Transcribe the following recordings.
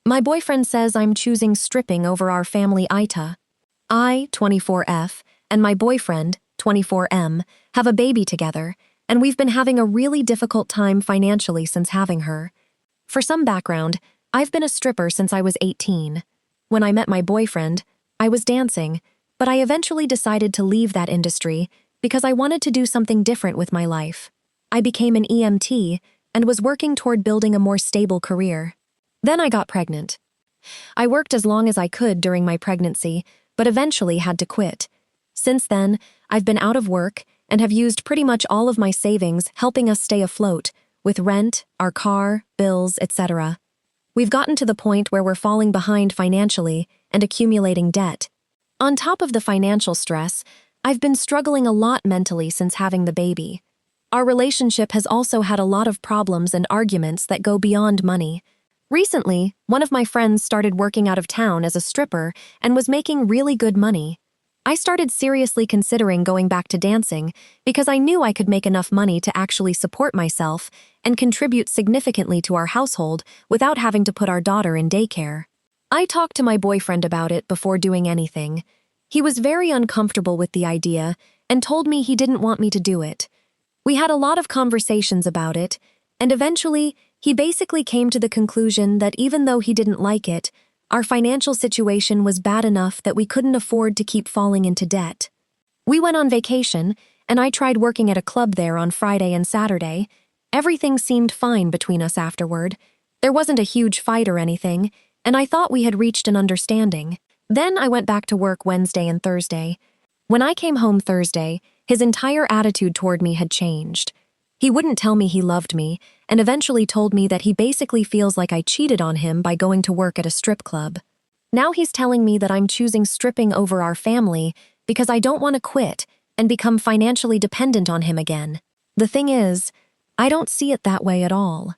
My boyfriend says I'm choosing stripping over our family Ita. I, 24F, and my boyfriend, 24M, have a baby together, and we've been having a really difficult time financially since having her. For some background, I've been a stripper since I was 18. When I met my boyfriend, I was dancing, but I eventually decided to leave that industry because I wanted to do something different with my life. I became an EMT and was working toward building a more stable career. Then I got pregnant. I worked as long as I could during my pregnancy, but eventually had to quit. Since then, I've been out of work and have used pretty much all of my savings helping us stay afloat, with rent, our car, bills, etc. We've gotten to the point where we're falling behind financially and accumulating debt. On top of the financial stress, I've been struggling a lot mentally since having the baby. Our relationship has also had a lot of problems and arguments that go beyond money. Recently, one of my friends started working out of town as a stripper and was making really good money. I started seriously considering going back to dancing because I knew I could make enough money to actually support myself and contribute significantly to our household without having to put our daughter in daycare. I talked to my boyfriend about it before doing anything. He was very uncomfortable with the idea and told me he didn't want me to do it. We had a lot of conversations about it, and eventually, he basically came to the conclusion that even though he didn't like it, our financial situation was bad enough that we couldn't afford to keep falling into debt. We went on vacation, and I tried working at a club there on Friday and Saturday. Everything seemed fine between us afterward. There wasn't a huge fight or anything, and I thought we had reached an understanding. Then I went back to work Wednesday and Thursday. When I came home Thursday, his entire attitude toward me had changed. He wouldn't tell me he loved me, and eventually told me that he basically feels like I cheated on him by going to work at a strip club. Now he's telling me that I'm choosing stripping over our family because I don't want to quit and become financially dependent on him again. The thing is, I don't see it that way at all.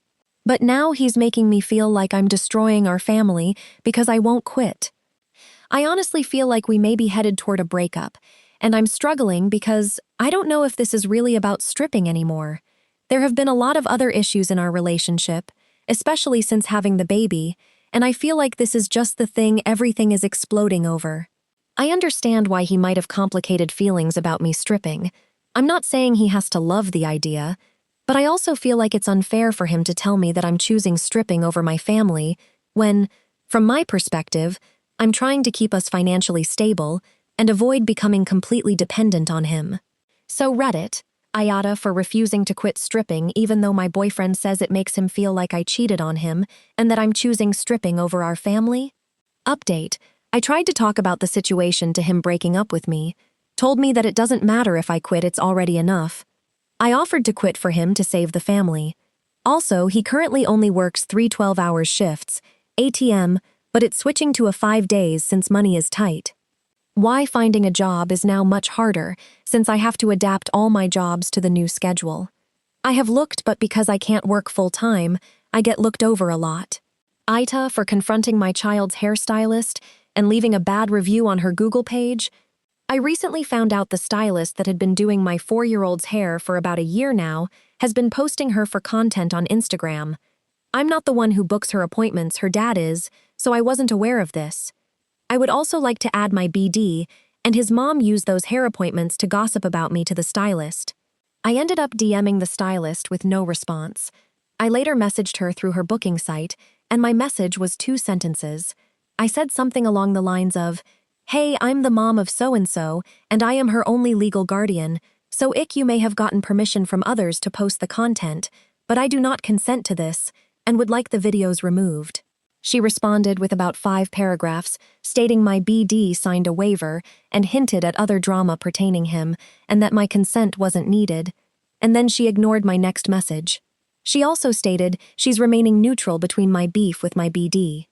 But now he's making me feel like I'm destroying our family because I won't quit. I honestly feel like we may be headed toward a breakup, and I'm struggling because I don't know if this is really about stripping anymore. There have been a lot of other issues in our relationship, especially since having the baby, and I feel like this is just the thing everything is exploding over. I understand why he might have complicated feelings about me stripping. I'm not saying he has to love the idea, but I also feel like it's unfair for him to tell me that I'm choosing stripping over my family when, from my perspective, I'm trying to keep us financially stable and avoid becoming completely dependent on him. So Reddit, Ayata for refusing to quit stripping even though my boyfriend says it makes him feel like I cheated on him and that I'm choosing stripping over our family? Update, I tried to talk about the situation to him breaking up with me, told me that it doesn't matter if I quit, it's already enough. I offered to quit for him to save the family. Also, he currently only works 3 12-hour shifts, ATM, but it's switching to a 5 days since money is tight. Why finding a job is now much harder since I have to adapt all my jobs to the new schedule. I have looked, but because I can't work full-time, I get looked over a lot. Ita for confronting my child's hairstylist and leaving a bad review on her Google page. I recently found out the stylist that had been doing my 4-year-old's hair for about a year now has been posting her for content on Instagram. I'm not the one who books her appointments, her dad is, so I wasn't aware of this. I would also like to add my BD, and his mom used those hair appointments to gossip about me to the stylist. I ended up DMing the stylist with no response. I later messaged her through her booking site, and my message was 2 sentences. I said something along the lines of, "Hey, I'm the mom of so-and-so, and I am her only legal guardian, so you may have gotten permission from others to post the content, but I do not consent to this, and would like the videos removed." She responded with about 5 paragraphs, stating my BD signed a waiver and hinted at other drama pertaining him and that my consent wasn't needed. And then she ignored my next message. She also stated she's remaining neutral between my beef with my BD.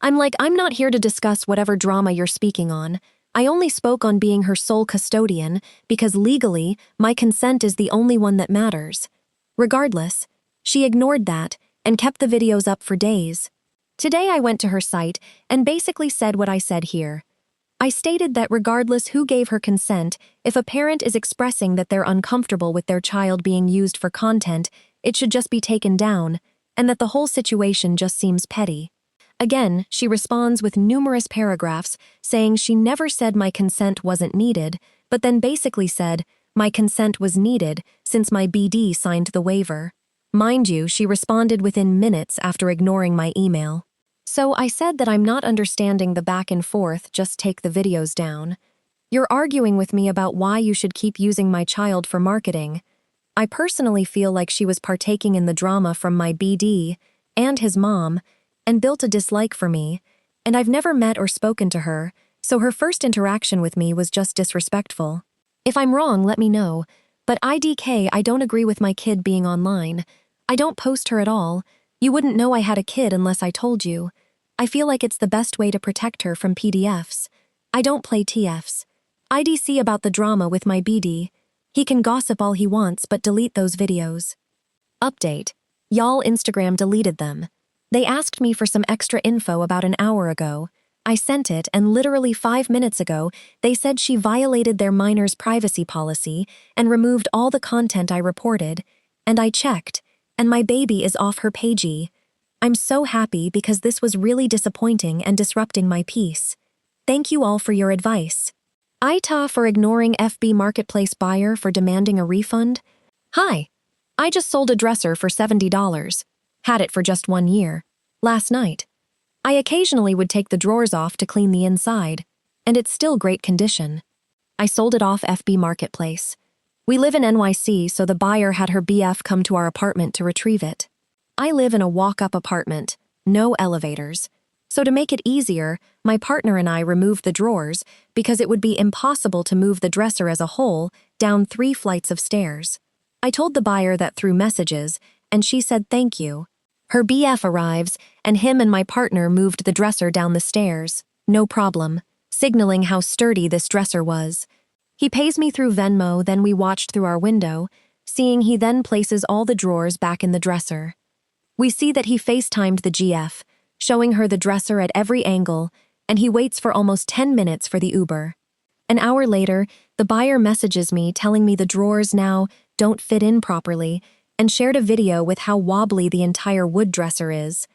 I'm not here to discuss whatever drama you're speaking on. I only spoke on being her sole custodian because legally, my consent is the only one that matters. Regardless, she ignored that and kept the videos up for days. Today I went to her site and basically said what I said here. I stated that regardless who gave her consent, if a parent is expressing that they're uncomfortable with their child being used for content, it should just be taken down, and that the whole situation just seems petty. Again, she responds with numerous paragraphs saying she never said my consent wasn't needed, but then basically said, my consent was needed since my BD signed the waiver. Mind you, she responded within minutes after ignoring my email. So I said that I'm not understanding the back and forth, just take the videos down. You're arguing with me about why you should keep using my child for marketing. I personally feel like she was partaking in the drama from my BD and his mom and built a dislike for me, and I've never met or spoken to her, so her first interaction with me was just disrespectful. If I'm wrong, let me know, but IDK, I don't agree with my kid being online. I don't post her at all. You wouldn't know I had a kid unless I told you. I feel like it's the best way to protect her from PDFs. I don't play TFs. IDC about the drama with my BD. He can gossip all he wants, but delete those videos. Update. Y'all Instagram deleted them. They asked me for some extra info about an hour ago. I sent it, and literally 5 minutes ago, they said she violated their minor's privacy policy and removed all the content I reported. And I checked, and my baby is off her pagey. I'm so happy because this was really disappointing and disrupting my peace. Thank you all for your advice. Ita for ignoring FB Marketplace buyer for demanding a refund. Hi. I just sold a dresser for $70. Had it for just 1 year. Last night. I occasionally would take the drawers off to clean the inside, and it's still great condition. I sold it off FB Marketplace. We live in NYC, so the buyer had her BF come to our apartment to retrieve it. I live in a walk-up apartment, no elevators. So to make it easier, my partner and I removed the drawers because it would be impossible to move the dresser as a whole down 3 flights of stairs. I told the buyer that through messages, and she said thank you. Her BF arrives, and him and my partner moved the dresser down the stairs, no problem, signaling how sturdy this dresser was. He pays me through Venmo, then we watched through our window, seeing he then places all the drawers back in the dresser. We see that he FaceTimed the GF, showing her the dresser at every angle, and he waits for almost 10 minutes for the Uber. An hour later, the buyer messages me telling me the drawers now don't fit in properly, and shared a video with how wobbly the entire wood dresser is.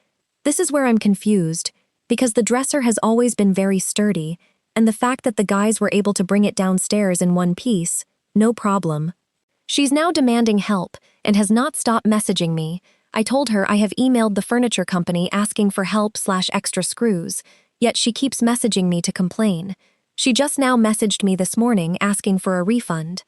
This is where I'm confused, because the dresser has always been very sturdy, and the fact that the guys were able to bring it downstairs in one piece, no problem. She's now demanding help and has not stopped messaging me. I told her I have emailed the furniture company asking for help/extra screws, yet she keeps messaging me to complain. She just now messaged me this morning asking for a refund.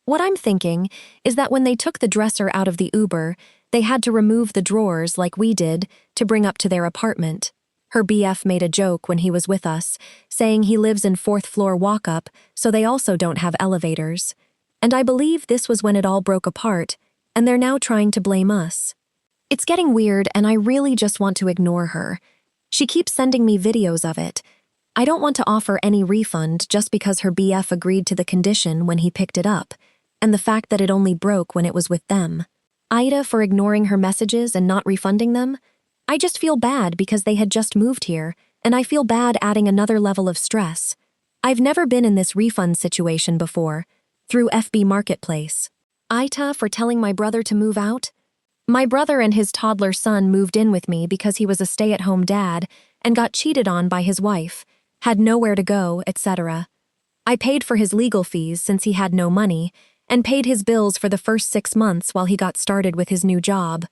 What I'm thinking is that when they took the dresser out of the Uber, they had to remove the drawers like we did to bring up to their apartment. Her BF made a joke when he was with us, saying he lives in 4th floor walk-up, so they also don't have elevators. And I believe this was when it all broke apart, and they're now trying to blame us. It's getting weird, and I really just want to ignore her. She keeps sending me videos of it. I don't want to offer any refund just because her BF agreed to the condition when he picked it up, and the fact that it only broke when it was with them. Ida for ignoring her messages and not refunding them? I just feel bad because they had just moved here, and I feel bad adding another level of stress. I've never been in this refund situation before, through FB Marketplace. Ita for telling my brother to move out? My brother and his toddler son moved in with me because he was a stay-at-home dad and got cheated on by his wife, had nowhere to go, etc. I paid for his legal fees since he had no money, and paid his bills for the first 6 months while he got started with his new job.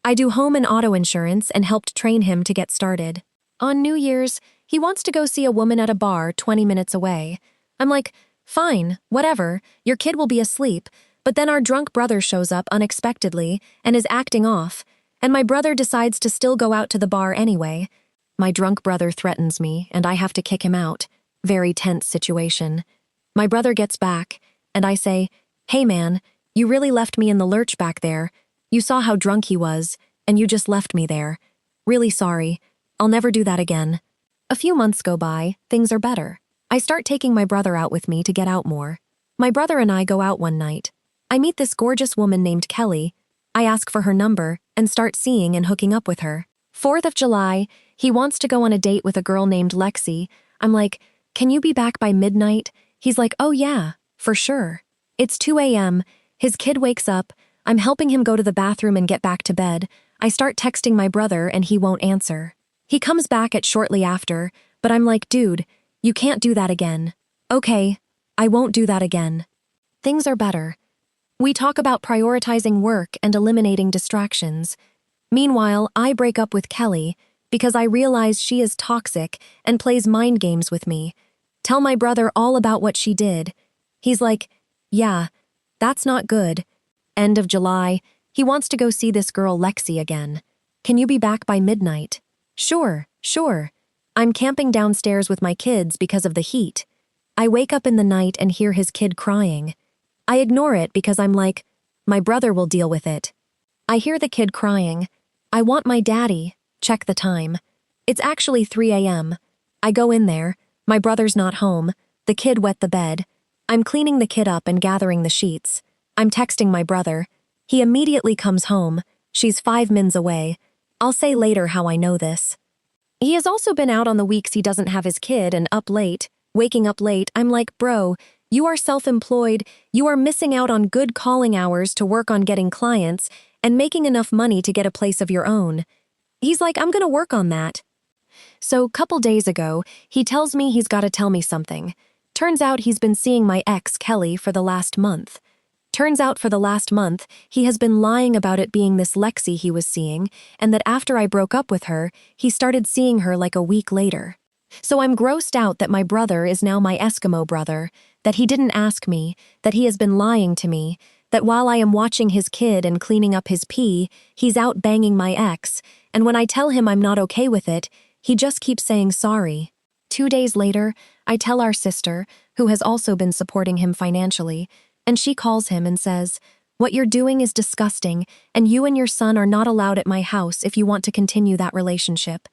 I do home and auto insurance and helped train him to get started. On New Year's, he wants to go see a woman at a bar 20 minutes away. I'm like, fine, whatever, your kid will be asleep, but then our drunk brother shows up unexpectedly and is acting off, and my brother decides to still go out to the bar anyway. My drunk brother threatens me, and I have to kick him out. Very tense situation. My brother gets back, and I say, hey man, you really left me in the lurch back there. You saw how drunk he was, and you just left me there. Really sorry. I'll never do that again. A few months go by, things are better. I start taking my brother out with me to get out more. My brother and I go out one night. I meet this gorgeous woman named Kelly. I ask for her number and start seeing and hooking up with her. 4th of July, he wants to go on a date with a girl named Lexi. I'm like, can you be back by midnight? He's like, oh yeah, for sure. It's 2 a.m., his kid wakes up, I'm helping him go to the bathroom and get back to bed. I start texting my brother and he won't answer. He comes back at shortly after, but I'm like, dude, you can't do that again. Okay, I won't do that again. Things are better. We talk about prioritizing work and eliminating distractions. Meanwhile, I break up with Kelly because I realize she is toxic and plays mind games with me. Tell my brother all about what she did. He's like, yeah, that's not good. End of July, he wants to go see this girl Lexi again. Can you be back by midnight? Sure. I'm camping downstairs with my kids because of the heat. I wake up in the night and hear his kid crying. I ignore it because I'm like, my brother will deal with it. I hear the kid crying. I want my daddy. Check the time. It's actually 3 a.m. I go in there. My brother's not home. The kid wet the bed. I'm cleaning the kid up and gathering the sheets. I'm texting my brother. He immediately comes home. She's 5 mins away. I'll say later how I know this. He has also been out on the weeks he doesn't have his kid and up late, waking up late. I'm like, bro, you are self-employed. You are missing out on good calling hours to work on getting clients and making enough money to get a place of your own. He's like, I'm gonna work on that. So, couple days ago, he tells me he's gotta tell me something. Turns out he's been seeing my ex, Kelly, for the last month. Turns out for the last month, he has been lying about it being this Lexi he was seeing, and that after I broke up with her, he started seeing her like a week later. So I'm grossed out that my brother is now my Eskimo brother, that he didn't ask me, that he has been lying to me, that while I am watching his kid and cleaning up his pee, he's out banging my ex, and when I tell him I'm not okay with it, he just keeps saying sorry. 2 days later, I tell our sister, who has also been supporting him financially, and she calls him and says, "What you're doing is disgusting, and you and your son are not allowed at my house if you want to continue that relationship."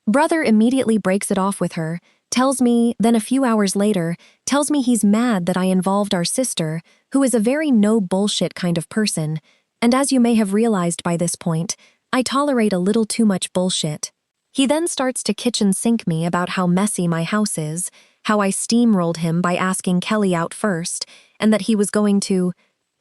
Brother immediately breaks it off with her, tells me, then a few hours later, tells me he's mad that I involved our sister, who is a very no-bullshit kind of person, and as you may have realized by this point, I tolerate a little too much bullshit. He then starts to kitchen sink me about how messy my house is, how I steamrolled him by asking Kelly out first, and that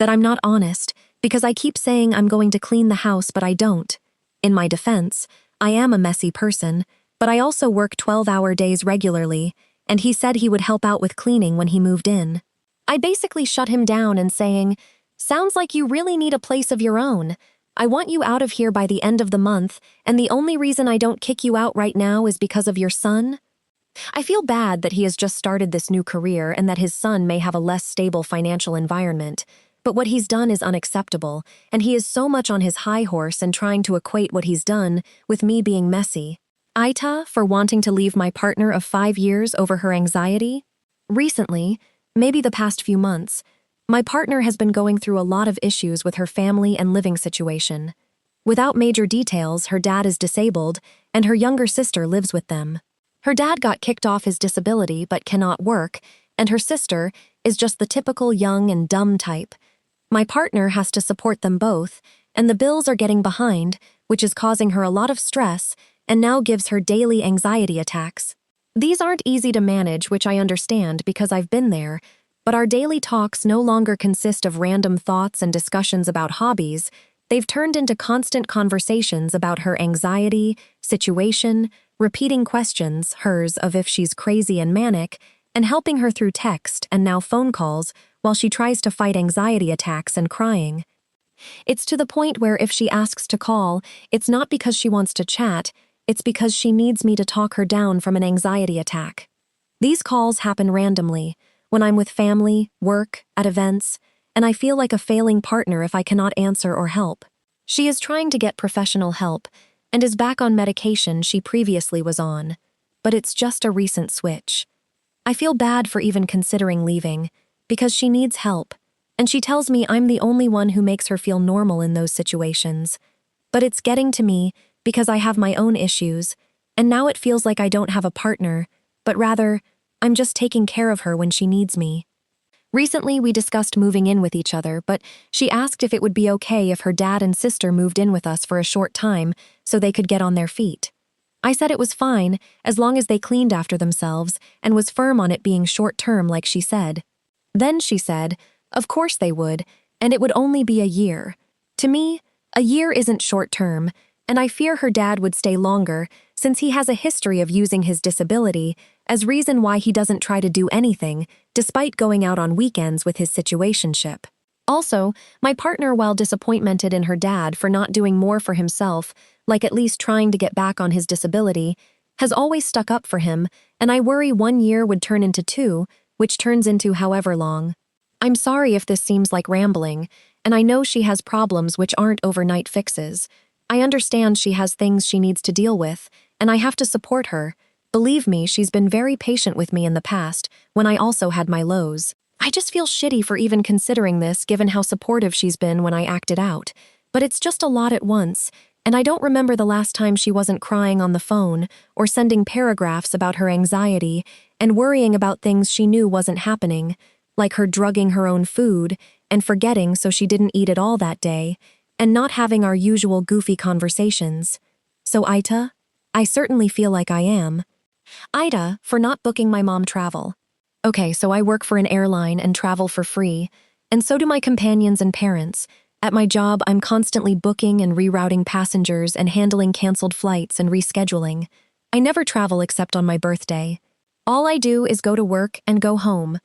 I'm not honest, because I keep saying I'm going to clean the house but I don't. In my defense, I am a messy person, but I also work 12-hour days regularly, and he said he would help out with cleaning when he moved in. I basically shut him down and saying, "Sounds like you really need a place of your own. I want you out of here by the end of the month, and the only reason I don't kick you out right now is because of your son." I feel bad that he has just started this new career and that his son may have a less stable financial environment, but what he's done is unacceptable, and he is so much on his high horse and trying to equate what he's done with me being messy. Aita for wanting to leave my partner of 5 years over her anxiety? Recently, maybe the past few months, my partner has been going through a lot of issues with her family and living situation. Without major details, her dad is disabled, and her younger sister lives with them. Her dad got kicked off his disability but cannot work, and her sister is just the typical young and dumb type. My partner has to support them both, and the bills are getting behind, which is causing her a lot of stress and now gives her daily anxiety attacks. These aren't easy to manage, which I understand because I've been there, but our daily talks no longer consist of random thoughts and discussions about hobbies. They've turned into constant conversations about her anxiety, situation, repeating questions, hers of if she's crazy and manic, and helping her through text and now phone calls while she tries to fight anxiety attacks and crying. It's to the point where if she asks to call, it's not because she wants to chat, it's because she needs me to talk her down from an anxiety attack. These calls happen randomly, when I'm with family, work, at events, and I feel like a failing partner if I cannot answer or help. She is trying to get professional help and is back on medication she previously was on, but it's just a recent switch. I feel bad for even considering leaving, because she needs help, and she tells me I'm the only one who makes her feel normal in those situations. But it's getting to me because I have my own issues, and now it feels like I don't have a partner, but rather, I'm just taking care of her when she needs me. Recently, we discussed moving in with each other, but she asked if it would be okay if her dad and sister moved in with us for a short time so they could get on their feet. I said it was fine, as long as they cleaned after themselves, and was firm on it being short-term like she said. Then she said, of course they would, and it would only be a year. To me, a year isn't short-term, and I fear her dad would stay longer since he has a history of using his disability as reason why he doesn't try to do anything despite going out on weekends with his situationship. Also, my partner, while disappointed in her dad for not doing more for himself, like at least trying to get back on his disability, has always stuck up for him, and I worry 1 year would turn into 2, which turns into however long. I'm sorry if this seems like rambling, and I know she has problems which aren't overnight fixes. I understand she has things she needs to deal with, and I have to support her. Believe me, she's been very patient with me in the past, when I also had my lows. I just feel shitty for even considering this given how supportive she's been when I acted out. But it's just a lot at once, and I don't remember the last time she wasn't crying on the phone or sending paragraphs about her anxiety and worrying about things she knew wasn't happening, like her drugging her own food and forgetting so she didn't eat it all that day, and not having our usual goofy conversations. So Ita, I certainly feel like I am. Ida, for not booking my mom travel. Okay, so I work for an airline and travel for free, and so do my companions and parents. At my job, I'm constantly booking and rerouting passengers and handling canceled flights and rescheduling. I never travel except on my birthday. All I do is go to work and go home.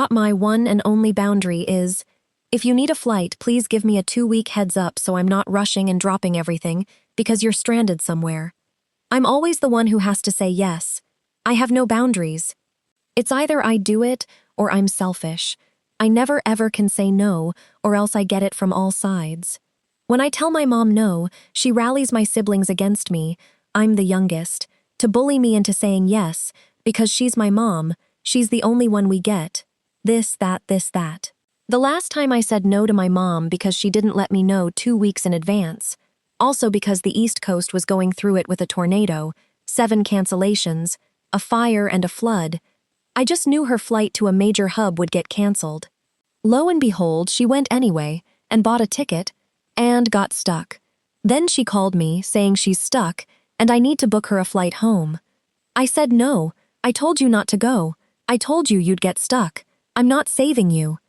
My one and only boundary is, if you need a flight, please give me a 2-week heads up so I'm not rushing and dropping everything because you're stranded somewhere. I'm always the one who has to say yes. I have no boundaries. It's either I do it or I'm selfish. I never ever can say no, or else I get it from all sides. When I tell my mom no, she rallies my siblings against me, I'm the youngest, to bully me into saying yes, because she's my mom, she's the only one we get. This, that. The last time I said no to my mom because she didn't let me know 2 weeks in advance. Also because the East Coast was going through it with a tornado, 7 cancellations, a fire and a flood. I just knew her flight to a major hub would get canceled. Lo and behold, she went anyway and bought a ticket and got stuck. Then she called me saying she's stuck and I need to book her a flight home. I said no, I told you not to go. I told you you'd get stuck. I'm not saving you.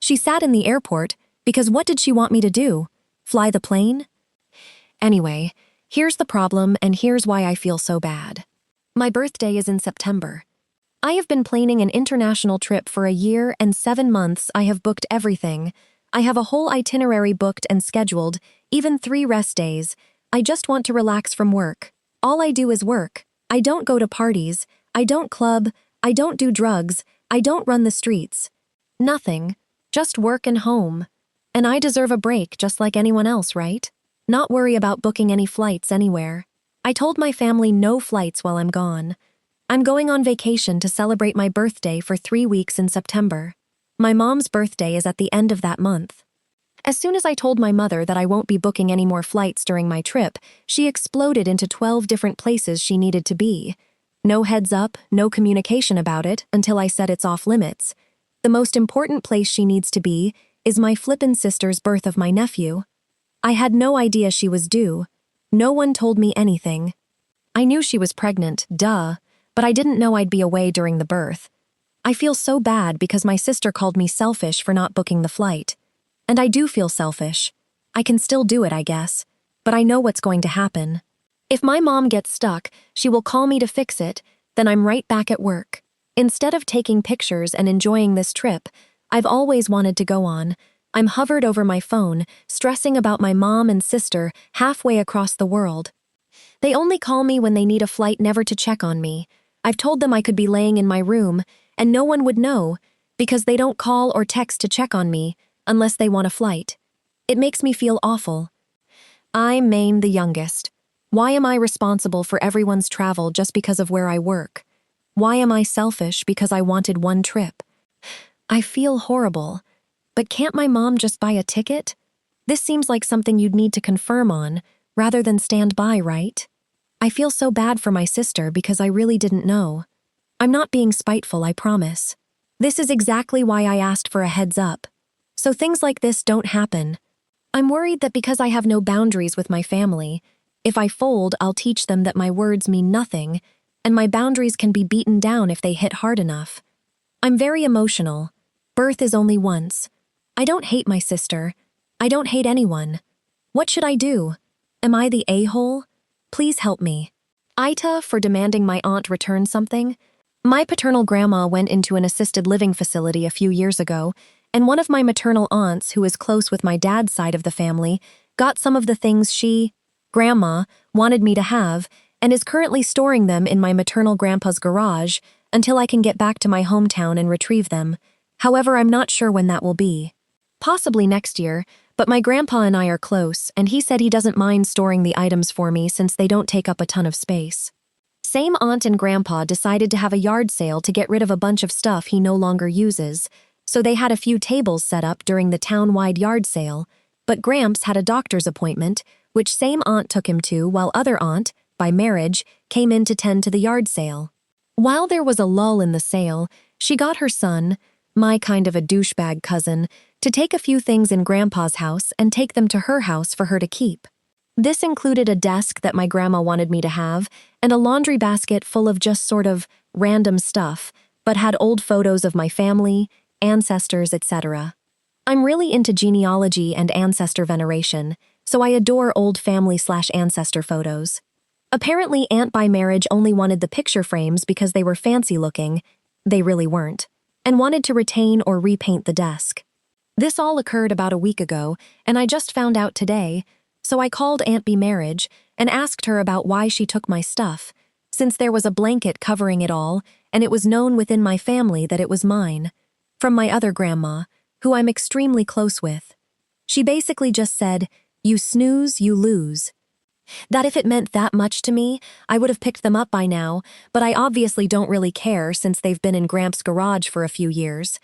She sat in the airport because what did she want me to do? Fly the plane? Anyway, here's the problem and here's why I feel so bad. My birthday is in September. I have been planning an international trip for a year and 7 months. I have booked everything. I have a whole itinerary booked and scheduled, even 3 rest days. I just want to relax from work. All I do is work. I don't go to parties. I don't club. I don't do drugs. I don't run the streets. Nothing. Just work and home. And I deserve a break just like anyone else, right? Not worry about booking any flights anywhere. I told my family no flights while I'm gone. I'm going on vacation to celebrate my birthday for 3 weeks in September. My mom's birthday is at the end of that month. As soon as I told my mother that I won't be booking any more flights during my trip, she exploded into 12 different places she needed to be. No heads up, no communication about it until I said it's off limits. The most important place she needs to be is my flippin' sister's birth of my nephew. I had no idea she was due. No one told me anything. I knew she was pregnant, duh. But I didn't know I'd be away during the birth. I feel so bad because my sister called me selfish for not booking the flight. And I do feel selfish. I can still do it, I guess. But I know what's going to happen. If my mom gets stuck, she will call me to fix it, then I'm right back at work. Instead of taking pictures and enjoying this trip, I've always wanted to go on. I'm hovered over my phone, stressing about my mom and sister halfway across the world. They only call me when they need a flight, never to check on me. I've told them I could be laying in my room, and no one would know, because they don't call or text to check on me, unless they want a flight. It makes me feel awful. I'm Maine the youngest. Why am I responsible for everyone's travel just because of where I work? Why am I selfish because I wanted one trip? I feel horrible. But can't my mom just buy a ticket? This seems like something you'd need to confirm on, rather than stand by, right? I feel so bad for my sister because I really didn't know. I'm not being spiteful, I promise. This is exactly why I asked for a heads up. So things like this don't happen. I'm worried that because I have no boundaries with my family, if I fold, I'll teach them that my words mean nothing, and my boundaries can be beaten down if they hit hard enough. I'm very emotional. Birth is only once. I don't hate my sister. I don't hate anyone. What should I do? Am I the a-hole? Please help me. Ita for demanding my aunt return something. My paternal grandma went into an assisted living facility a few years ago, and one of my maternal aunts, who is close with my dad's side of the family, got some of the things she, grandma, wanted me to have, and is currently storing them in my maternal grandpa's garage until I can get back to my hometown and retrieve them. However, I'm not sure when that will be. Possibly next year, but my grandpa and I are close, and he said he doesn't mind storing the items for me since they don't take up a ton of space. Same aunt and grandpa decided to have a yard sale to get rid of a bunch of stuff he no longer uses, so they had a few tables set up during the town-wide yard sale, but Gramps had a doctor's appointment, which same aunt took him to while other aunt, by marriage, came in to tend to the yard sale. While there was a lull in the sale, she got her son, my kind of a douchebag cousin, to take a few things in Grandpa's house and take them to her house for her to keep. This included a desk that my grandma wanted me to have and a laundry basket full of just sort of random stuff, but had old photos of my family, ancestors, etc. I'm really into genealogy and ancestor veneration, so I adore old family/ancestor photos. Apparently, Aunt by marriage only wanted the picture frames because they were fancy-looking, they really weren't, and wanted to retain or repaint the desk. This all occurred about a week ago, and I just found out today, so I called Aunt by marriage and asked her about why she took my stuff, since there was a blanket covering it all, and it was known within my family that it was mine, from my other grandma, who I'm extremely close with. She basically just said, "You snooze, you lose." That if it meant that much to me, I would have picked them up by now, but I obviously don't really care since they've been in Gramps' garage for a few years.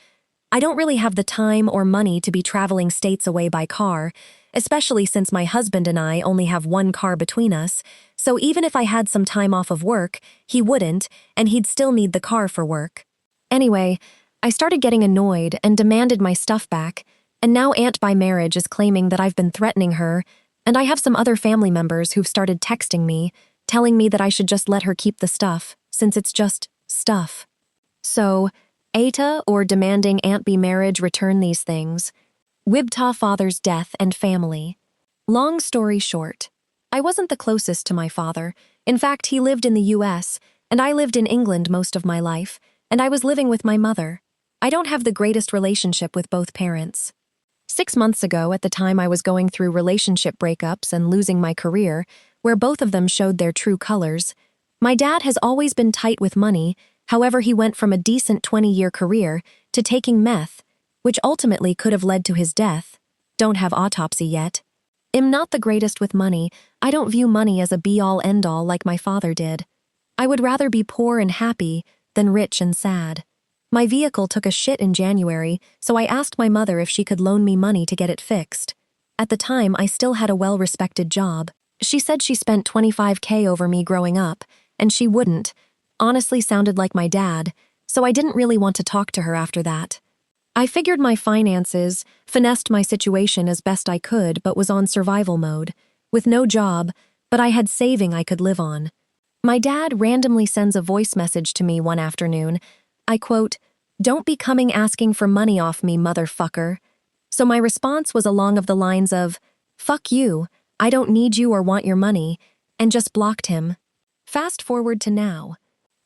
I don't really have the time or money to be traveling states away by car, especially since my husband and I only have one car between us, so even if I had some time off of work, he wouldn't, and he'd still need the car for work. Anyway, I started getting annoyed and demanded my stuff back, and now Aunt by marriage is claiming that I've been threatening her, and I have some other family members who've started texting me, telling me that I should just let her keep the stuff, since it's just stuff. So, Ata or demanding Aunt by marriage return these things. Wibta father's death and family. Long story short, I wasn't the closest to my father. In fact, he lived in the US, and I lived in England most of my life, and I was living with my mother. I don't have the greatest relationship with both parents. 6 months ago, at the time I was going through relationship breakups and losing my career, where both of them showed their true colors, my dad has always been tight with money. However, he went from a decent 20-year career to taking meth, which ultimately could have led to his death. Don't have autopsy yet. I'm not the greatest with money. I don't view money as a be-all end-all like my father did. I would rather be poor and happy than rich and sad. My vehicle took a shit in January, so I asked my mother if she could loan me money to get it fixed. At the time, I still had a well-respected job. She said she spent $25K over me growing up, and she wouldn't. Honestly sounded like my dad, so I didn't really want to talk to her after that. I figured my finances, finessed my situation as best I could, but was on survival mode, with no job, but I had saving I could live on. My dad randomly sends a voice message to me one afternoon. I quote, "Don't be coming asking for money off me, motherfucker." So my response was along of the lines of, "Fuck you, I don't need you or want your money," and just blocked him. Fast forward to now.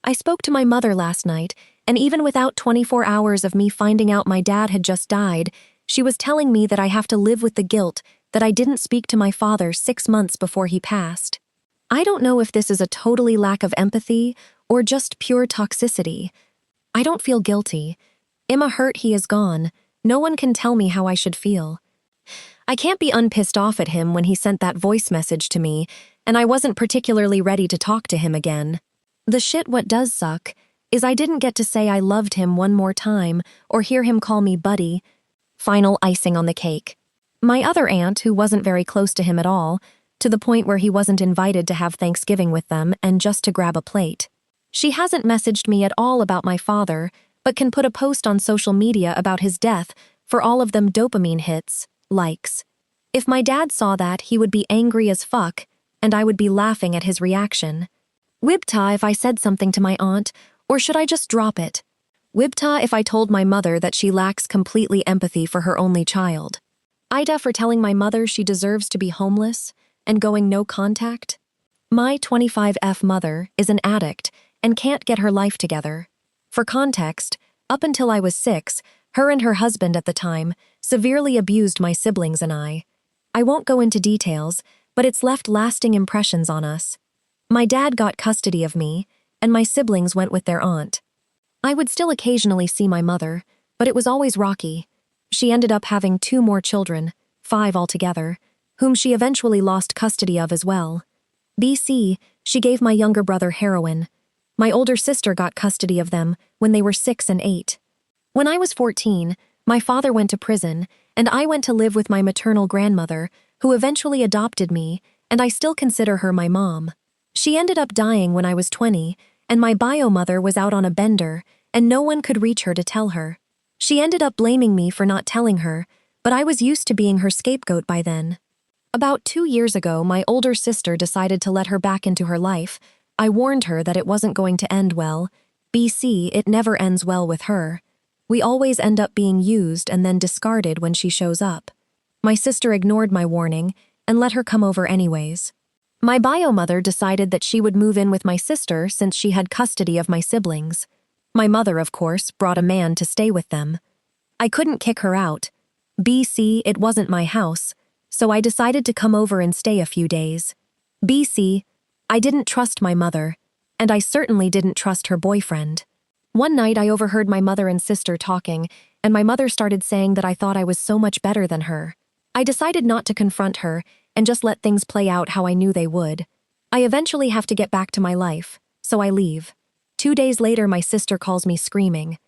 I spoke to my mother last night, and even without 24 hours of me finding out my dad had just died, she was telling me that I have to live with the guilt that I didn't speak to my father 6 months before he passed. I don't know if this is a totally lack of empathy or just pure toxicity. I don't feel guilty. Emma hurt he is gone. No one can tell me how I should feel. I can't be unpissed off at him when he sent that voice message to me, and I wasn't particularly ready to talk to him again. The shit what does suck is I didn't get to say I loved him one more time or hear him call me buddy. Final icing on the cake. My other aunt, who wasn't very close to him at all, to the point where he wasn't invited to have Thanksgiving with them and just to grab a plate. She hasn't messaged me at all about my father, but can put a post on social media about his death for all of them dopamine hits, likes. If my dad saw that, he would be angry as fuck, and I would be laughing at his reaction. Wibta if I said something to my aunt, or should I just drop it? Wibta if I told my mother that she lacks completely empathy for her only child. Ida for telling my mother she deserves to be homeless, and going no contact? My 25F mother is an addict and can't get her life together. For context, up until I was 6, her and her husband at the time severely abused my siblings and I. I won't go into details, but it's left lasting impressions on us. My dad got custody of me, and my siblings went with their aunt. I would still occasionally see my mother, but it was always rocky. She ended up having 2 more children, 5 altogether, whom she eventually lost custody of as well. BC, she gave my younger brother heroin. My older sister got custody of them when they were 6 and 8. When I was 14, my father went to prison, and I went to live with my maternal grandmother, who eventually adopted me, and I still consider her my mom. She ended up dying when I was 20, and my bio mother was out on a bender, and no one could reach her to tell her. She ended up blaming me for not telling her, but I was used to being her scapegoat by then. About 2 years ago, my older sister decided to let her back into her life. I warned her that it wasn't going to end well. BC, it never ends well with her. We always end up being used and then discarded when she shows up. My sister ignored my warning and let her come over anyways. My bio mother decided that she would move in with my sister since she had custody of my siblings. My mother, of course, brought a man to stay with them. I couldn't kick her out. BC, it wasn't my house, so I decided to come over and stay a few days. BC, I didn't trust my mother, and I certainly didn't trust her boyfriend. One night I overheard my mother and sister talking, and my mother started saying that I thought I was so much better than her. I decided not to confront her and just let things play out how I knew they would. I eventually have to get back to my life, so I leave. 2 days later, my sister calls me screaming.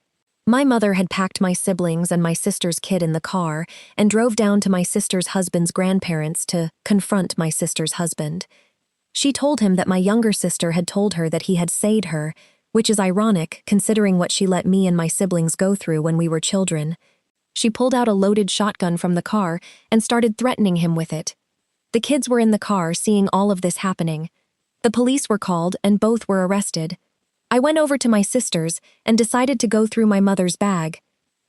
My mother had packed my siblings and my sister's kid in the car and drove down to my sister's husband's grandparents to confront my sister's husband. She told him that my younger sister had told her that he had saved her, which is ironic considering what she let me and my siblings go through when we were children. She pulled out a loaded shotgun from the car and started threatening him with it. The kids were in the car seeing all of this happening. The police were called and both were arrested. I went over to my sister's and decided to go through my mother's bag.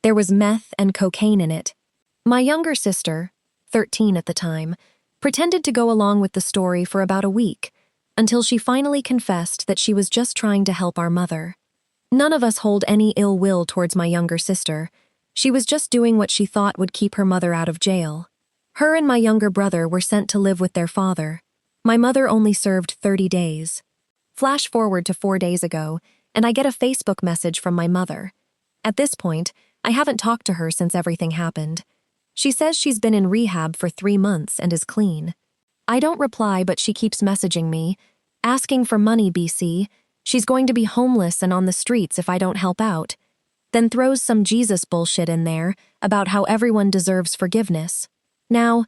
There was meth and cocaine in it. My younger sister, 13 at the time, pretended to go along with the story for about a week, until she finally confessed that she was just trying to help our mother. None of us hold any ill will towards my younger sister. She was just doing what she thought would keep her mother out of jail. Her and my younger brother were sent to live with their father. My mother only served 30 days. Flash forward to 4 days ago, and I get a Facebook message from my mother. At this point, I haven't talked to her since everything happened. She says she's been in rehab for 3 months and is clean. I don't reply, but she keeps messaging me, asking for money, BC. She's going to be homeless and on the streets if I don't help out. Then throws some Jesus bullshit in there about how everyone deserves forgiveness. Now,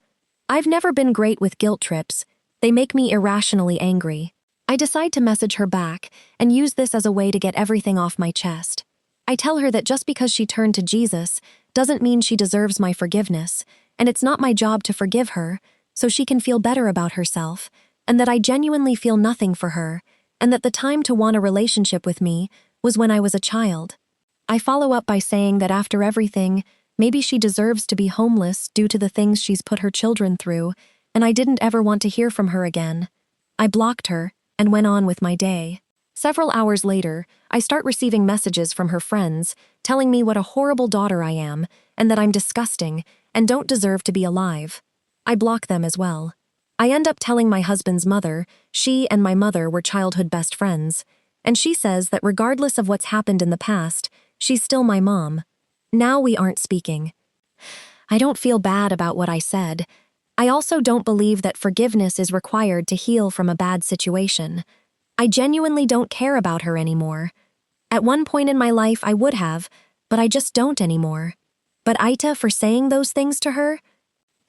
I've never been great with guilt trips. They make me irrationally angry. I decide to message her back and use this as a way to get everything off my chest. I tell her that just because she turned to Jesus doesn't mean she deserves my forgiveness, and it's not my job to forgive her, so she can feel better about herself, and that I genuinely feel nothing for her, and that the time to want a relationship with me was when I was a child. I follow up by saying that after everything, maybe she deserves to be homeless due to the things she's put her children through, and I didn't ever want to hear from her again. I blocked her and went on with my day. Several hours later, I start receiving messages from her friends telling me what a horrible daughter I am and that I'm disgusting and don't deserve to be alive. I block them as well. I end up telling my husband's mother she and my mother were childhood best friends, and she says that regardless of what's happened in the past, she's still my mom. Now we aren't speaking. I don't feel bad about what I said. I also don't believe that forgiveness is required to heal from a bad situation. I genuinely don't care about her anymore. At one point in my life I would have, but I just don't anymore. But Aita for saying those things to her?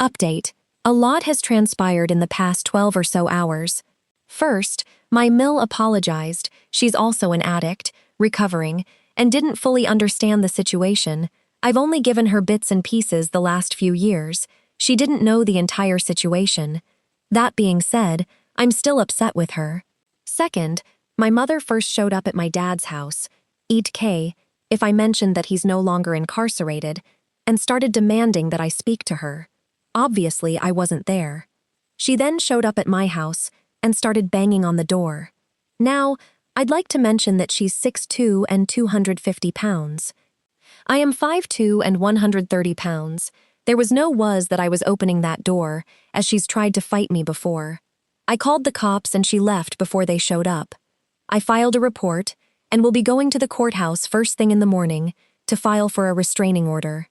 Update. A lot has transpired in the past 12 or so hours. First, my Mill apologized. She's also an addict, recovering, and didn't fully understand the situation. I've only given her bits and pieces the last few years. She didn't know the entire situation. That being said, I'm still upset with her. Second, my mother first showed up at my dad's house, Eat K, if I mentioned that he's no longer incarcerated, and started demanding that I speak to her. Obviously, I wasn't there. She then showed up at my house and started banging on the door. Now, I'd like to mention that she's 6'2" and 250 pounds. I am 5'2" and 130 pounds. There was no was that I was opening that door, as she's tried to fight me before. I called the cops and she left before they showed up. I filed a report and will be going to the courthouse first thing in the morning to file for a restraining order.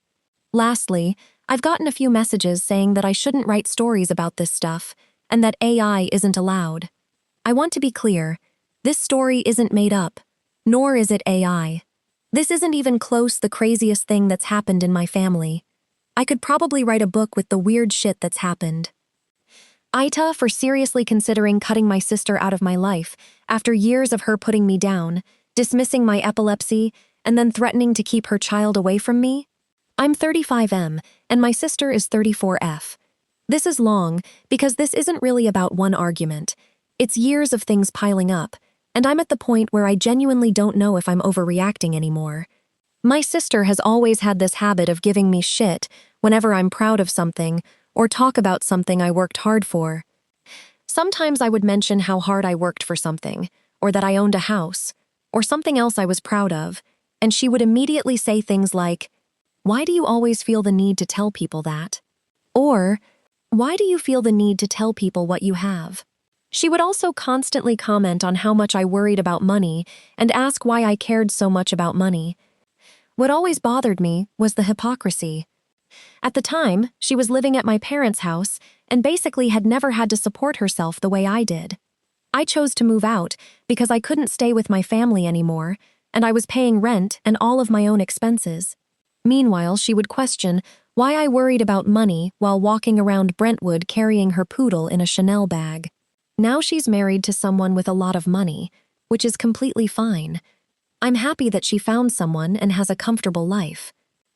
Lastly, I've gotten a few messages saying that I shouldn't write stories about this stuff and that AI isn't allowed. I want to be clear, this story isn't made up, nor is it AI. This isn't even close the craziest thing that's happened in my family. I could probably write a book with the weird shit that's happened. Ita for seriously considering cutting my sister out of my life after years of her putting me down, dismissing my epilepsy, and then threatening to keep her child away from me? I'm 35M, and my sister is 34F. This is long because this isn't really about one argument. It's years of things piling up, and I'm at the point where I genuinely don't know if I'm overreacting anymore. My sister has always had this habit of giving me shit whenever I'm proud of something or talk about something I worked hard for. Sometimes I would mention how hard I worked for something, or that I owned a house, or something else I was proud of, and she would immediately say things like, "Why do you always feel the need to tell people that?" Or, "Why do you feel the need to tell people what you have?" She would also constantly comment on how much I worried about money and ask why I cared so much about money. What always bothered me was the hypocrisy. At the time, she was living at my parents' house and basically had never had to support herself the way I did. I chose to move out because I couldn't stay with my family anymore, and I was paying rent and all of my own expenses. Meanwhile, she would question why I worried about money while walking around Brentwood carrying her poodle in a Chanel bag. Now she's married to someone with a lot of money, which is completely fine. I'm happy that she found someone and has a comfortable life.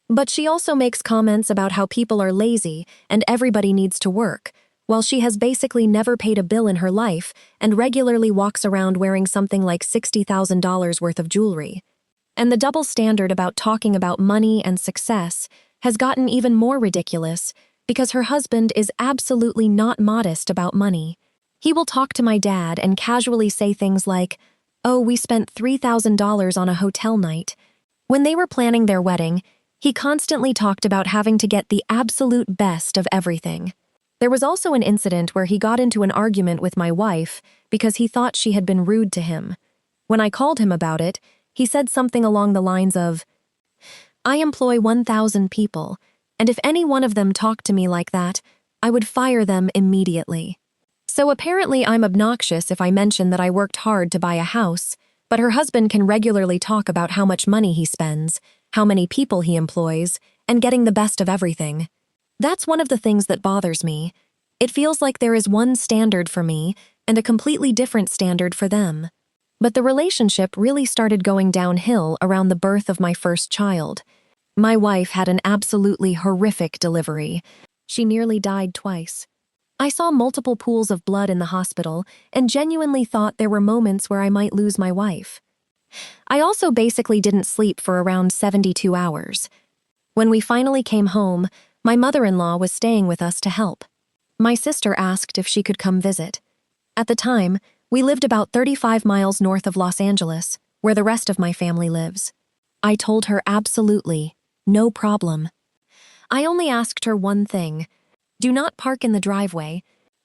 But she also makes comments about how people are lazy and everybody needs to work, while she has basically never paid a bill in her life and regularly walks around wearing something like $60,000 worth of jewelry. And the double standard about talking about money and success has gotten even more ridiculous because her husband is absolutely not modest about money. He will talk to my dad and casually say things like, "Oh, we spent $3,000 on a hotel night." When they were planning their wedding, he constantly talked about having to get the absolute best of everything. There was also an incident where he got into an argument with my wife because he thought she had been rude to him. When I called him about it, he said something along the lines of, "I employ 1,000 people, and if any one of them talked to me like that, I would fire them immediately." So apparently I'm obnoxious if I mention that I worked hard to buy a house, but her husband can regularly talk about how much money he spends, how many people he employs, and getting the best of everything. That's one of the things that bothers me. It feels like there is one standard for me and a completely different standard for them. But the relationship really started going downhill around the birth of my first child. My wife had an absolutely horrific delivery. She nearly died twice. I saw multiple pools of blood in the hospital and genuinely thought there were moments where I might lose my wife. I also basically didn't sleep for around 72 hours. When we finally came home, my mother-in-law was staying with us to help. My sister asked if she could come visit. At the time, we lived about 35 miles north of Los Angeles, where the rest of my family lives. I told her absolutely, no problem. I only asked her one thing: do not park in the driveway.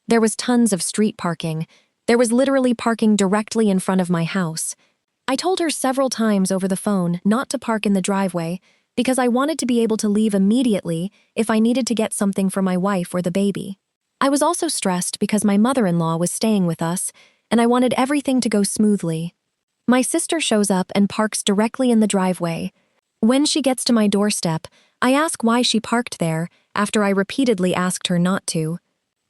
There was tons of street parking. There was literally parking directly in front of my house. I told her several times over the phone not to park in the driveway because I wanted to be able to leave immediately if I needed to get something for my wife or the baby. I was also stressed because my mother-in-law was staying with us, and I wanted everything to go smoothly. My sister shows up and parks directly in the driveway. When she gets to my doorstep, I ask why she parked there after I repeatedly asked her not to.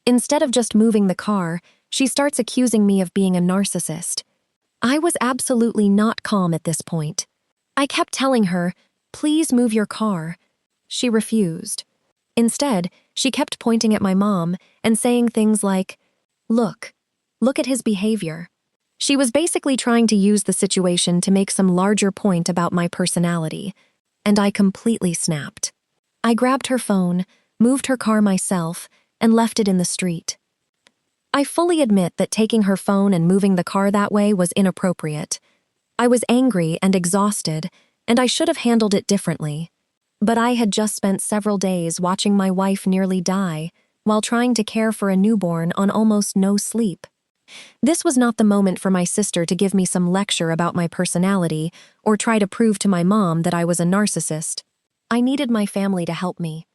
Instead of just moving the car, she starts accusing me of being a narcissist. I was absolutely not calm at this point. I kept telling her, "Please move your car." She refused. Instead, she kept pointing at my mom and saying things like, Look at his behavior." She was basically trying to use the situation to make some larger point about my personality, and I completely snapped. I grabbed her phone, moved her car myself, and left it in the street. I fully admit that taking her phone and moving the car that way was inappropriate. I was angry and exhausted, and I should have handled it differently. But I had just spent several days watching my wife nearly die while trying to care for a newborn on almost no sleep. This was not the moment for my sister to give me some lecture about my personality or try to prove to my mom that I was a narcissist. I needed my family to help me.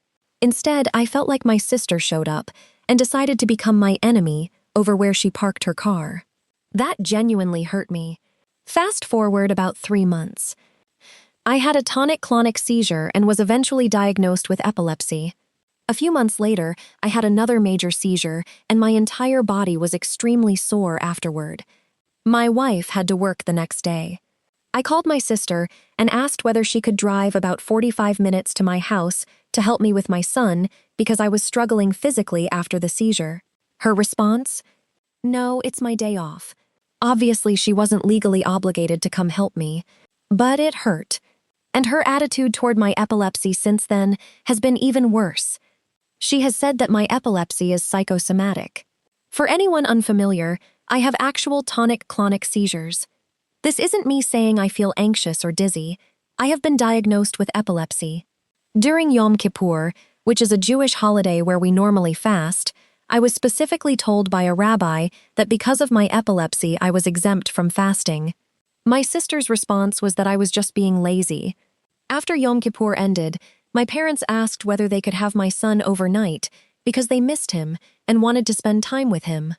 Instead, I felt like my sister showed up and decided to become my enemy over where she parked her car. That genuinely hurt me. Fast forward about 3 months. I had a tonic-clonic seizure and was eventually diagnosed with epilepsy. A few months later, I had another major seizure, and my entire body was extremely sore afterward. My wife had to work the next day. I called my sister and asked whether she could drive about 45 minutes to my house to help me with my son because I was struggling physically after the seizure. Her response? No, it's my day off. Obviously, she wasn't legally obligated to come help me, but it hurt. And her attitude toward my epilepsy since then has been even worse. She has said that my epilepsy is psychosomatic. For anyone unfamiliar, I have actual tonic-clonic seizures. This isn't me saying I feel anxious or dizzy. I have been diagnosed with epilepsy. During Yom Kippur, which is a Jewish holiday where we normally fast, I was specifically told by a rabbi that because of my epilepsy, I was exempt from fasting. My sister's response was that I was just being lazy. After Yom Kippur ended, my parents asked whether they could have my son overnight because they missed him and wanted to spend time with him.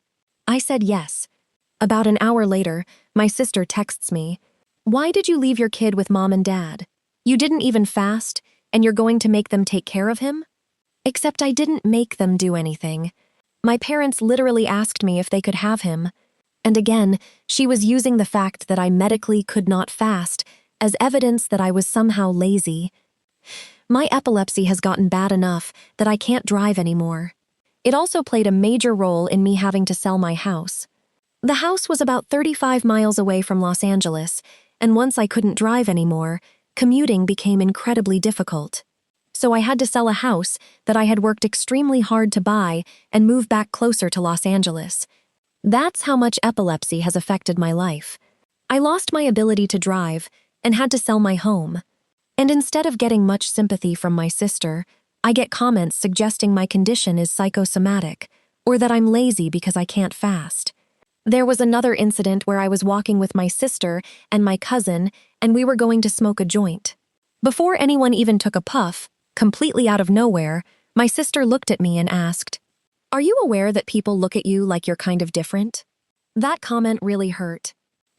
I said yes. About an hour later, my sister texts me, "Why did you leave your kid with mom and dad? You didn't even fast, and you're going to make them take care of him?" Except I didn't make them do anything. My parents literally asked me if they could have him. And again, she was using the fact that I medically could not fast as evidence that I was somehow lazy. My epilepsy has gotten bad enough that I can't drive anymore. It also played a major role in me having to sell my house. The house was about 35 miles away from Los Angeles, and once I couldn't drive anymore, commuting became incredibly difficult. So I had to sell a house that I had worked extremely hard to buy and move back closer to Los Angeles. That's how much epilepsy has affected my life. I lost my ability to drive and had to sell my home. And instead of getting much sympathy from my sister, I get comments suggesting my condition is psychosomatic or that I'm lazy because I can't fast. There was another incident where I was walking with my sister and my cousin, and we were going to smoke a joint. Before anyone even took a puff, completely out of nowhere, my sister looked at me and asked, "Are you aware that people look at you like you're kind of different?" That comment really hurt.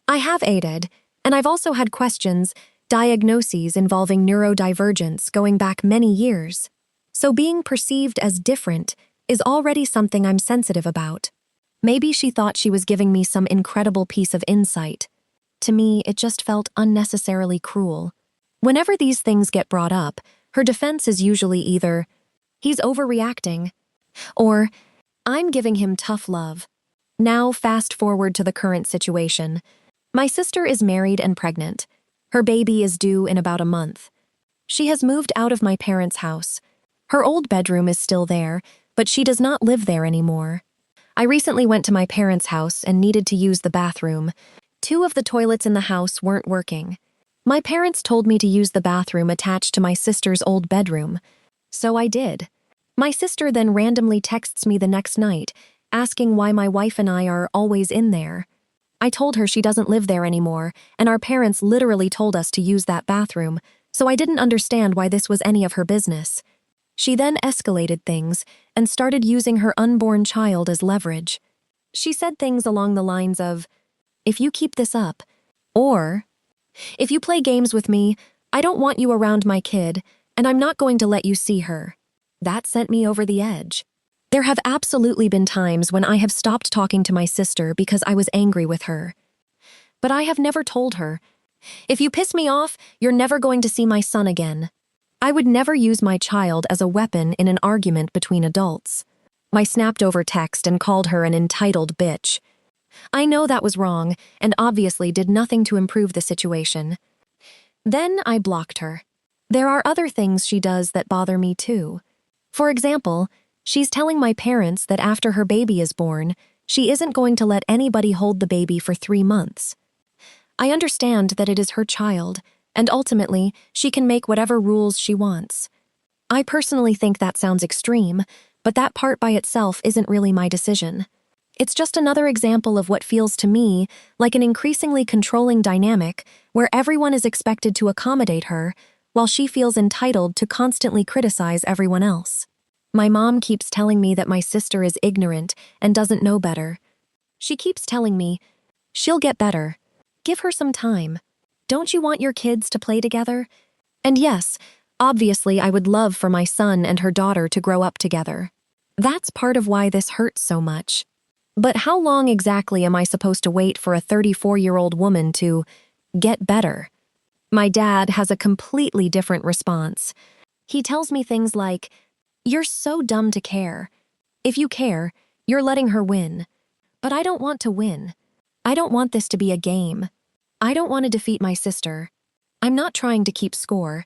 I have aided, and I've also had questions, diagnoses involving neurodivergence going back many years. So being perceived as different is already something I'm sensitive about. Maybe she thought she was giving me some incredible piece of insight. To me, it just felt unnecessarily cruel. Whenever these things get brought up, her defense is usually either, "He's overreacting," or, "I'm giving him tough love." Now, fast forward to the current situation. My sister is married and pregnant. Her baby is due in about a month. She has moved out of my parents' house. Her old bedroom is still there, but she does not live there anymore. I recently went to my parents' house and needed to use the bathroom. 2 of the toilets in the house weren't working. My parents told me to use the bathroom attached to my sister's old bedroom. So I did. My sister then randomly texts me the next night, asking why my wife and I are always in there. I told her she doesn't live there anymore, and our parents literally told us to use that bathroom, so I didn't understand why this was any of her business. She then escalated things and started using her unborn child as leverage. She said things along the lines of, "If you keep this up," or, "If you play games with me, I don't want you around my kid, and I'm not going to let you see her." That sent me over the edge. There have absolutely been times when I have stopped talking to my sister because I was angry with her. But I have never told her, "If you piss me off, you're never going to see my son again." I would never use my child as a weapon in an argument between adults. I snapped over text and called her an entitled bitch. I know that was wrong and obviously did nothing to improve the situation. Then I blocked her. There are other things she does that bother me too. For example, she's telling my parents that after her baby is born, She isn't going to let anybody hold the baby for 3 months. I understand that it is her child, and ultimately, she can make whatever rules she wants. I personally think that sounds extreme, but that part by itself isn't really my decision. It's just another example of what feels to me like an increasingly controlling dynamic where everyone is expected to accommodate her while she feels entitled to constantly criticize everyone else. My mom keeps telling me that my sister is ignorant and doesn't know better. She keeps telling me, "She'll get better. Give her some time. Don't you want your kids to play together?" And yes, obviously I would love for my son and her daughter to grow up together. That's part of why this hurts so much. But how long exactly am I supposed to wait for a 34-year-old woman to get better? My dad has a completely different response. He tells me things like, "You're so dumb to care. If you care, you're letting her win." But I don't want to win. I don't want this to be a game. I don't want to defeat my sister. I'm not trying to keep score.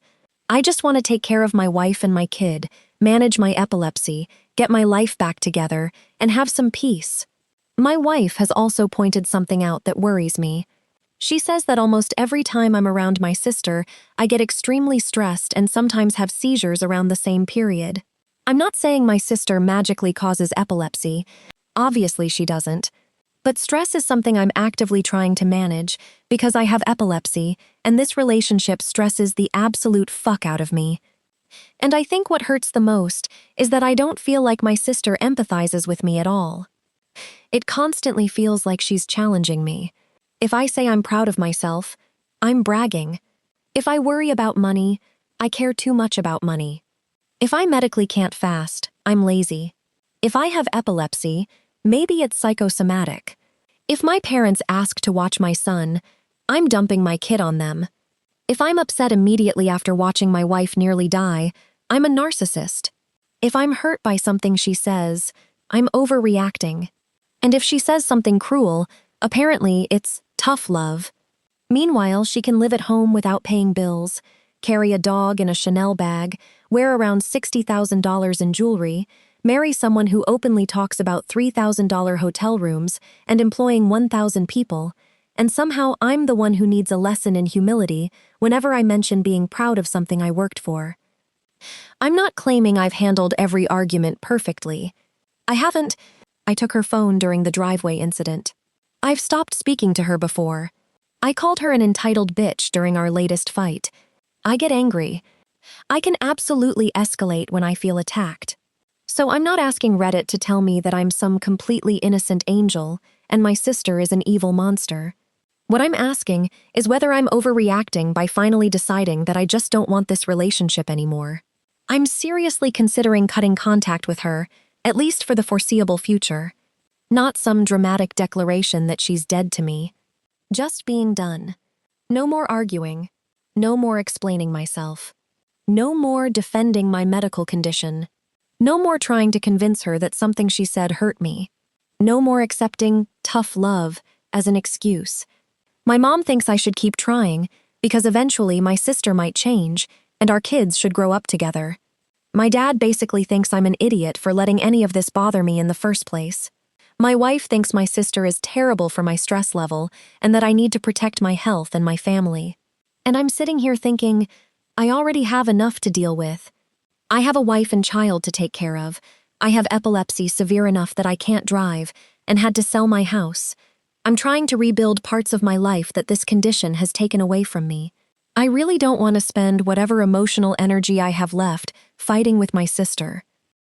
I just want to take care of my wife and my kid, manage my epilepsy, get my life back together, and have some peace. My wife has also pointed something out that worries me. She says that almost every time I'm around my sister, I get extremely stressed and sometimes have seizures around the same period. I'm not saying my sister magically causes epilepsy. Obviously she doesn't. But stress is something I'm actively trying to manage because I have epilepsy, and this relationship stresses the absolute fuck out of me. And I think what hurts the most is that I don't feel like my sister empathizes with me at all. It constantly feels like she's challenging me. If I say I'm proud of myself, I'm bragging. If I worry about money, I care too much about money. If I medically can't fast, I'm lazy. If I have epilepsy, maybe it's psychosomatic. If my parents ask to watch my son, I'm dumping my kid on them. If I'm upset immediately after watching my wife nearly die, I'm a narcissist. If I'm hurt by something she says, I'm overreacting. And if she says something cruel, apparently it's tough love. Meanwhile, she can live at home without paying bills, carry a dog in a Chanel bag, wear around $60,000 in jewelry, marry someone who openly talks about $3,000 hotel rooms and employing 1,000 people, and somehow I'm the one who needs a lesson in humility whenever I mention being proud of something I worked for. I'm not claiming I've handled every argument perfectly. I haven't. I took her phone during the driveway incident. I've stopped speaking to her before. I called her an entitled bitch during our latest fight. I get angry. I can absolutely escalate when I feel attacked. So I'm not asking Reddit to tell me that I'm some completely innocent angel and my sister is an evil monster. What I'm asking is whether I'm overreacting by finally deciding that I just don't want this relationship anymore. I'm seriously considering cutting contact with her, at least for the foreseeable future. Not some dramatic declaration that she's dead to me. Just being done. No more arguing. No more explaining myself. No more defending my medical condition. No more trying to convince her that something she said hurt me. No more accepting tough love as an excuse. My mom thinks I should keep trying because eventually my sister might change and our kids should grow up together. My dad basically thinks I'm an idiot for letting any of this bother me in the first place. My wife thinks my sister is terrible for my stress level and that I need to protect my health and my family. And I'm sitting here thinking, I already have enough to deal with. I have a wife and child to take care of. I have epilepsy severe enough that I can't drive and had to sell my house. I'm trying to rebuild parts of my life that this condition has taken away from me. I really don't want to spend whatever emotional energy I have left fighting with my sister.